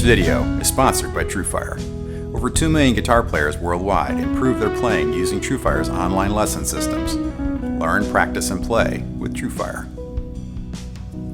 video is sponsored by TrueFire. Over 2 million guitar players worldwide improve their playing using TrueFire's online lesson systems. Learn, practice, and play with TrueFire.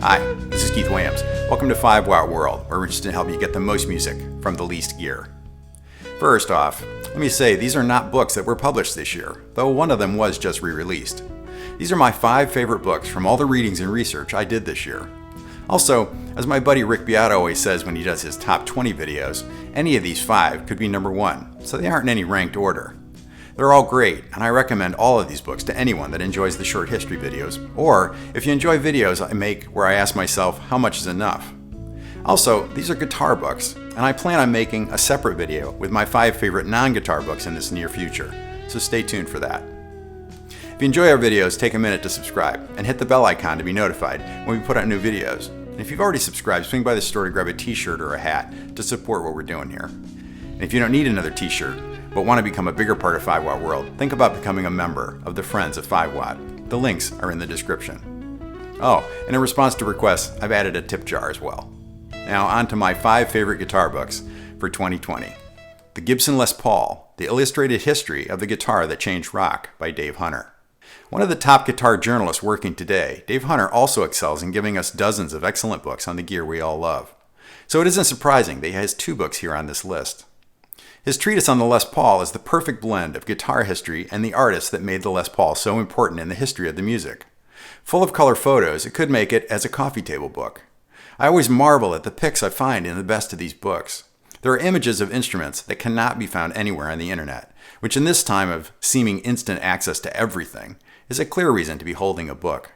Hi, this is Keith Williams. Welcome to 5 Watt World, where we're interested in helping you get the most music from the least gear. First off, let me say these are not books that were published this year, though one of them was just re-released. These are my 5 favorite books from all the readings and research I did this year. Also, as my buddy Rick Beato always says when he does his top 20 videos, any of these 5 could be number 1, so they aren't in any ranked order. They're all great, and I recommend all of these books to anyone that enjoys the short history videos, or if you enjoy videos I make where I ask myself how much is enough. Also, these are guitar books, and I plan on making a separate video with my 5 favorite non-guitar books in this near future, so stay tuned for that. If you enjoy our videos, take a minute to subscribe and hit the bell icon to be notified when we put out new videos. And if you've already subscribed, swing by the store to grab a t-shirt or a hat to support what we're doing here. And if you don't need another t-shirt, but want to become a bigger part of 5 Watt World, think about becoming a member of the Friends of 5 Watt. The links are in the description. Oh, and in response to requests, I've added a tip jar as well. Now on to my 5 favorite guitar books for 2020. The Gibson Les Paul, The Illustrated History of the Guitar That Changed Rock by Dave Hunter. One of the top guitar journalists working today, Dave Hunter also excels in giving us dozens of excellent books on the gear we all love. So it isn't surprising that he has 2 books here on this list. His treatise on the Les Paul is the perfect blend of guitar history and the artists that made the Les Paul so important in the history of the music. Full of color photos, it could make it as a coffee table book. I always marvel at the pics I find in the best of these books. There are images of instruments that cannot be found anywhere on the internet, which in this time of seeming instant access to everything, is a clear reason to be holding a book.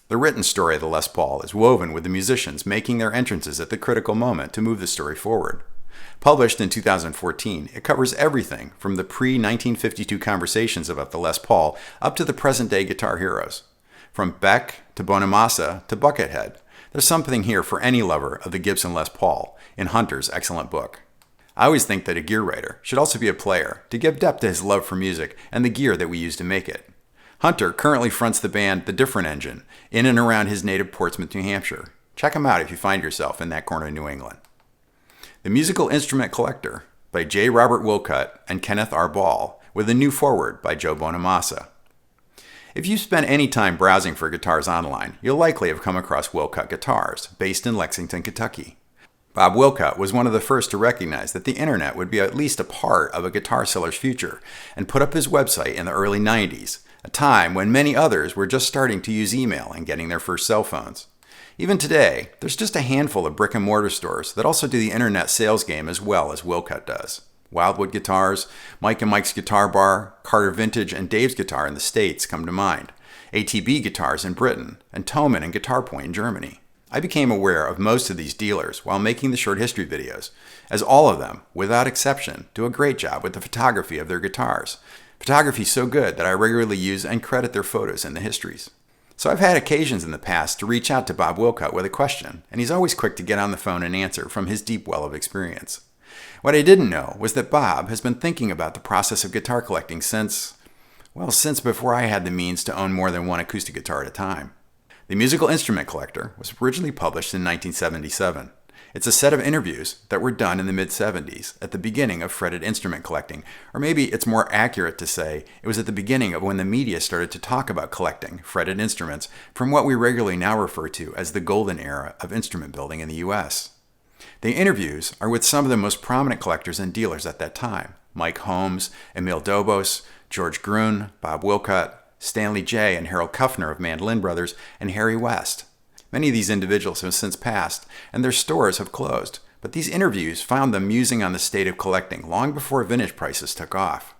The written story of the Les Paul is woven with the musicians making their entrances at the critical moment to move the story forward. Published in 2014, it covers everything from the pre-1952 conversations about the Les Paul up to the present-day guitar heroes. From Beck to Bonamassa to Buckethead, there's something here for any lover of the Gibson Les Paul in Hunter's excellent book. I always think that a gear writer should also be a player to give depth to his love for music and the gear that we use to make it. Hunter currently fronts the band The Different Engine in and around his native Portsmouth, New Hampshire. Check him out if you find yourself in that corner of New England. The Musical Instrument Collector by J. Robert Wilcutt and Kenneth R. Ball, with a new foreword by Joe Bonamassa. If you spend any time browsing for guitars online, you'll likely have come across Wilcutt Guitars, based in Lexington, Kentucky. Bob Wilcutt was one of the first to recognize that the internet would be at least a part of a guitar seller's future, and put up his website in the early 90s, a time when many others were just starting to use email and getting their first cell phones. Even today, there's just a handful of brick and mortar stores that also do the internet sales game as well as Wilcutt does. Wildwood Guitars, Mike and Mike's Guitar Bar, Carter Vintage, and Dave's Guitar in the States come to mind. ATB Guitars in Britain, and Thomann and Guitar Point in Germany. I became aware of most of these dealers while making the short history videos, as all of them, without exception, do a great job with the photography of their guitars. Photography so good that I regularly use and credit their photos in the histories. So I've had occasions in the past to reach out to Bob Wilcutt with a question, and he's always quick to get on the phone and answer from his deep well of experience. What I didn't know was that Bob has been thinking about the process of guitar collecting since before I had the means to own more than one acoustic guitar at a time. The Musical Instrument Collector was originally published in 1977. It's a set of interviews that were done in the mid-70s, at the beginning of fretted instrument collecting, or maybe it's more accurate to say it was at the beginning of when the media started to talk about collecting fretted instruments from what we regularly now refer to as the golden era of instrument building in the US. The interviews are with some of the most prominent collectors and dealers at that time: Mike Holmes, Emil Dobos, George Grun, Bob Wilcutt, Stanley J. and Harold Kuffner of Mandolin Brothers, and Harry West. Many of these individuals have since passed, and their stores have closed, but these interviews found them musing on the state of collecting long before vintage prices took off.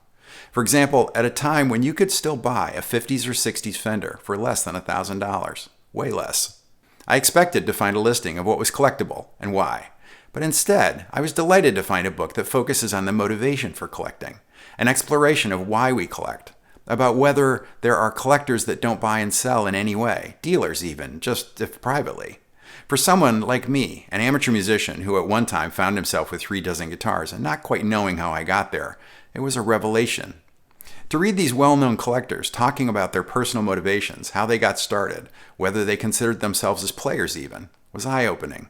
For example, at a time when you could still buy a 50s or 60s Fender for less than $1,000. Way less. I expected to find a listing of what was collectible and why, but instead, I was delighted to find a book that focuses on the motivation for collecting, an exploration of why we collect, about whether there are collectors that don't buy and sell in any way, dealers even, just if privately. For someone like me, an amateur musician who at one time found himself with 3 dozen guitars and not quite knowing how I got there, it was a revelation. To read these well-known collectors talking about their personal motivations, how they got started, whether they considered themselves as players even, was eye-opening.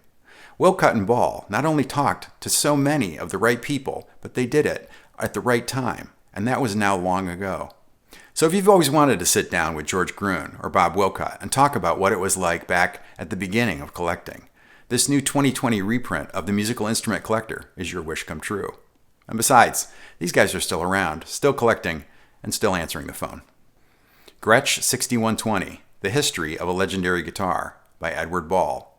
Wilcutt and Ball not only talked to so many of the right people, but they did it at the right time, and that was now long ago. So if you've always wanted to sit down with George Gruen or Bob Wilcutt and talk about what it was like back at the beginning of collecting, this new 2020 reprint of The Musical Instrument Collector is your wish come true. And besides, these guys are still around, still collecting, and still answering the phone. Gretsch 6120, The History of a Legendary Guitar by Edward Ball.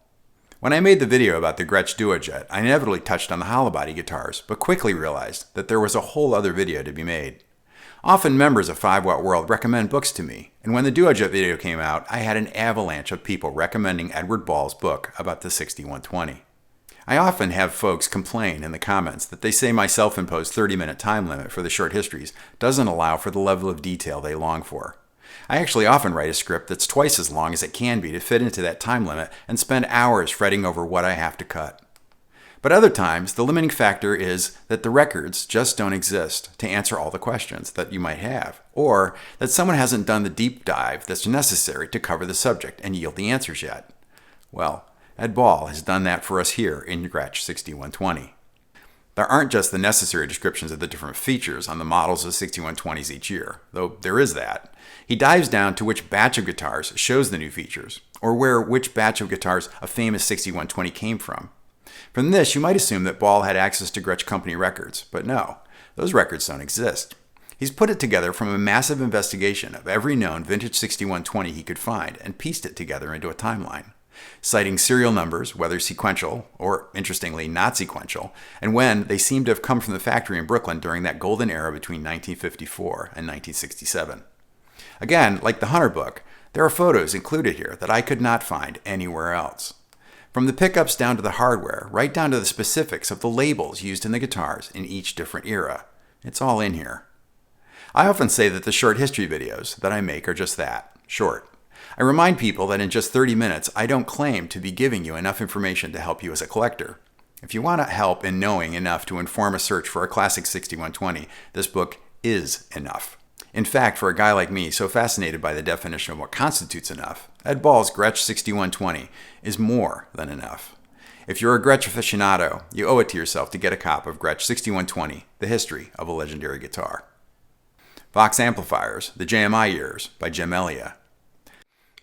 When I made the video about the Gretsch Duojet, I inevitably touched on the hollow body guitars, but quickly realized that there was a whole other video to be made. Often members of 5-Watt World recommend books to me, and when the Duojet video came out, I had an avalanche of people recommending Edward Ball's book about the 6120. I often have folks complain in the comments that they say my self-imposed 30-minute time limit for the short histories doesn't allow for the level of detail they long for. I actually often write a script that's twice as long as it can be to fit into that time limit and spend hours fretting over what I have to cut. But other times, the limiting factor is that the records just don't exist to answer all the questions that you might have, or that someone hasn't done the deep dive that's necessary to cover the subject and yield the answers yet. Well, Ed Ball has done that for us here in Gretsch 6120. There aren't just the necessary descriptions of the different features on the models of 6120s each year, though there is that. He dives down to which batch of guitars shows the new features, or where which batch of guitars a famous 6120 came from. From this, you might assume that Ball had access to Gretsch Company records, but no, those records don't exist. He's put it together from a massive investigation of every known vintage 6120 he could find and pieced it together into a timeline, citing serial numbers, whether sequential or, interestingly, not sequential, and when they seem to have come from the factory in Brooklyn during that golden era between 1954 and 1967. Again, like the Hunter book, there are photos included here that I could not find anywhere else. From the pickups down to the hardware, right down to the specifics of the labels used in the guitars in each different era. It's all in here. I often say that the short history videos that I make are just that, short. I remind people that in just 30 minutes, I don't claim to be giving you enough information to help you as a collector. If you want help in knowing enough to inform a search for a classic 6120, this book is enough. In fact, for a guy like me, so fascinated by the definition of what constitutes enough, Ed Ball's Gretsch 6120 is more than enough. If you're a Gretsch aficionado, you owe it to yourself to get a copy of Gretsch 6120, The History of a Legendary Guitar. Vox Amplifiers, The JMI Years by Jim Elyea.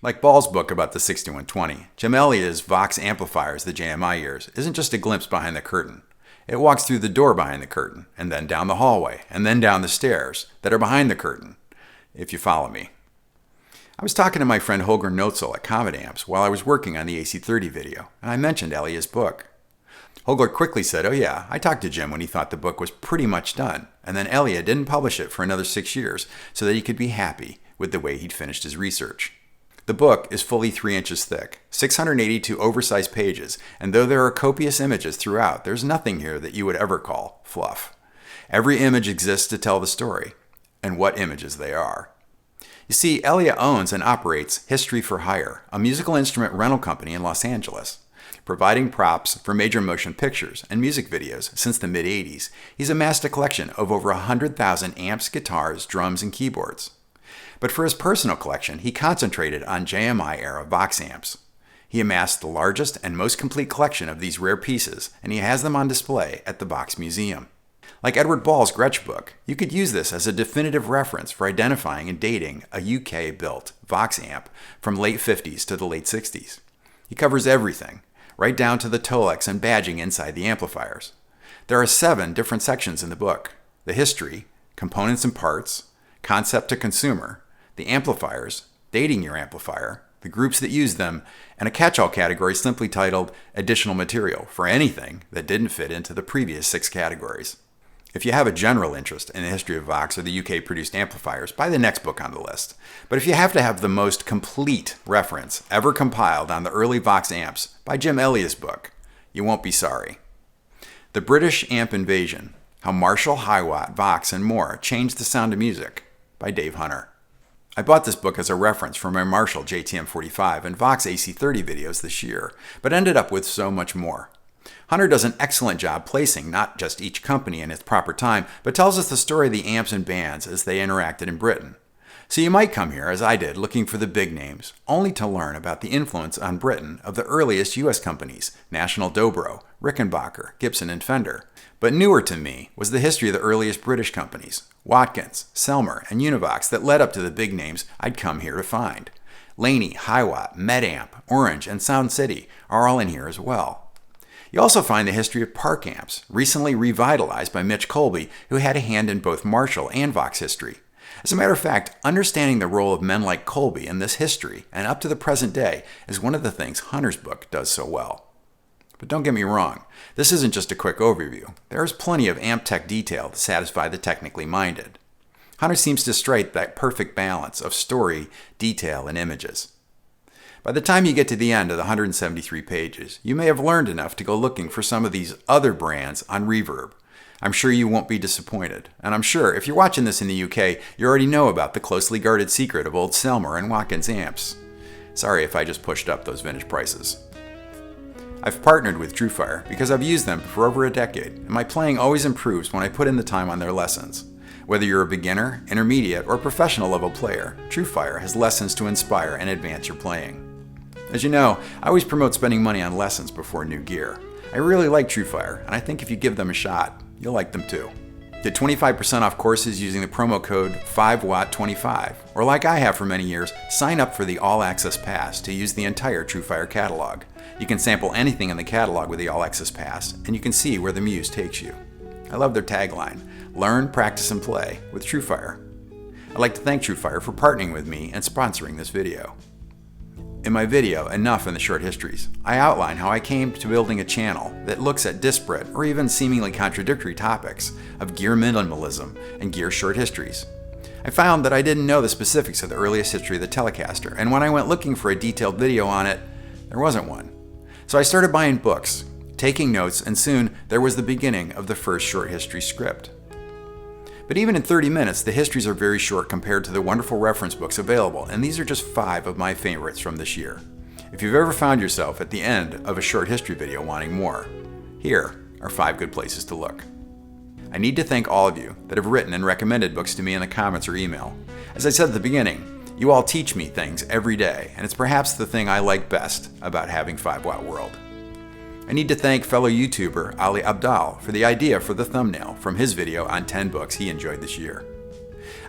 Like Ball's book about the 6120, Jim Elylea's Vox Amplifiers, The JMI Years isn't just a glimpse behind the curtain. It walks through the door behind the curtain, and then down the hallway, and then down the stairs that are behind the curtain, if you follow me. I was talking to my friend Holger Notzel at Comet Amps while I was working on the AC30 video, and I mentioned Elylea's book. Holger quickly said, "Oh yeah, I talked to Jim when he thought the book was pretty much done, and then Elyea didn't publish it for another 6 years so that he could be happy with the way he'd finished his research." The book is fully 3 inches thick, 682 oversized pages, and though there are copious images throughout, there's nothing here that you would ever call fluff. Every image exists to tell the story, and what images they are. You see, Elyea owns and operates History for Hire, a musical instrument rental company in Los Angeles. Providing props for major motion pictures and music videos since the mid-'80s, he's amassed a collection of over 100,000 amps, guitars, drums, and keyboards. But for his personal collection, he concentrated on JMI-era Vox amps. He amassed the largest and most complete collection of these rare pieces, and he has them on display at the Vox Museum. Like Edward Ball's Gretsch book, you could use this as a definitive reference for identifying and dating a UK-built Vox amp from late 50s to the late 60s. He covers everything, right down to the Tolex and badging inside the amplifiers. There are 7 different sections in the book: the history, components and parts, concept to consumer, the amplifiers, dating your amplifier, the groups that use them, and a catch-all category simply titled Additional Material for anything that didn't fit into the previous 6 categories. If you have a general interest in the history of Vox or the UK-produced amplifiers, buy the next book on the list. But if you have to have the most complete reference ever compiled on the early Vox amps, buy Jim Elylea's book. You won't be sorry. The British Amp Invasion: How Marshall, Hi-Watt, Vox, and More Changed the Sound of Music by Dave Hunter. I bought this book as a reference for my Marshall JTM45 and Vox AC30 videos this year, but ended up with so much more. Hunter does an excellent job placing not just each company in its proper time, but tells us the story of the amps and bands as they interacted in Britain. So you might come here, as I did, looking for the big names, only to learn about the influence on Britain of the earliest U.S. companies, National Dobro, Rickenbacker, Gibson, and Fender. But newer to me was the history of the earliest British companies, Watkins, Selmer, and Univox, that led up to the big names I'd come here to find. Laney, Hiwatt, Medamp, Orange, and Sound City are all in here as well. You also find the history of Park amps, recently revitalized by Mitch Colby, who had a hand in both Marshall and Vox history. As a matter of fact, understanding the role of men like Colby in this history and up to the present day is one of the things Hunter's book does so well. But don't get me wrong, this isn't just a quick overview. There is plenty of amp tech detail to satisfy the technically minded. Hunter seems to strike that perfect balance of story, detail, and images. By the time you get to the end of the 173 pages, you may have learned enough to go looking for some of these other brands on Reverb. I'm sure you won't be disappointed, and I'm sure if you're watching this in the UK, you already know about the closely guarded secret of old Selmer and Watkins amps. Sorry if I just pushed up those vintage prices. I've partnered with TrueFire because I've used them for over a decade, and my playing always improves when I put in the time on their lessons. Whether you're a beginner, intermediate, or professional level player, TrueFire has lessons to inspire and advance your playing. As you know, I always promote spending money on lessons before new gear. I really like TrueFire, and I think if you give them a shot, you'll like them too. Get 25% off courses using the promo code 5watt25, or like I have for many years, sign up for the All Access Pass to use the entire TrueFire catalog. You can sample anything in the catalog with the All Access Pass, and you can see where the muse takes you. I love their tagline, learn, practice, and play with TrueFire. I'd like to thank TrueFire for partnering with me and sponsoring this video. In my video, Enough in the Short Histories, I outline how I came to building a channel that looks at disparate or even seemingly contradictory topics of gear minimalism and gear short histories. I found that I didn't know the specifics of the earliest history of the Telecaster, and when I went looking for a detailed video on it, there wasn't one. So I started buying books, taking notes, and soon there was the beginning of the first short history script. But even in 30 minutes, the histories are very short compared to the wonderful reference books available, and these are just 5 of my favorites from this year. If you've ever found yourself at the end of a short history video wanting more, here are 5 good places to look. I need to thank all of you that have written and recommended books to me in the comments or email. As I said at the beginning, you all teach me things every day, and it's perhaps the thing I like best about having 5 Watt World. I need to thank fellow YouTuber Ali Abdal for the idea for the thumbnail from his video on 10 books he enjoyed this year.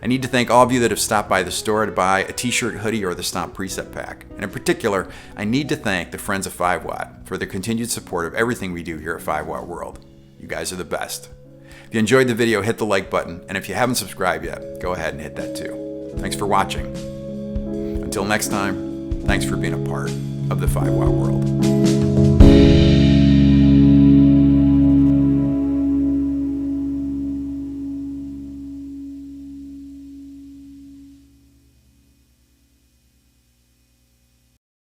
I need to thank all of you that have stopped by the store to buy a t-shirt, hoodie, or the Stomp preset pack. And in particular, I need to thank the friends of 5 Watt for their continued support of everything we do here at 5 Watt World. You guys are the best. If you enjoyed the video, hit the like button, and if you haven't subscribed yet, go ahead and hit that too. Thanks for watching. Until next time, thanks for being a part of the 5 Watt World.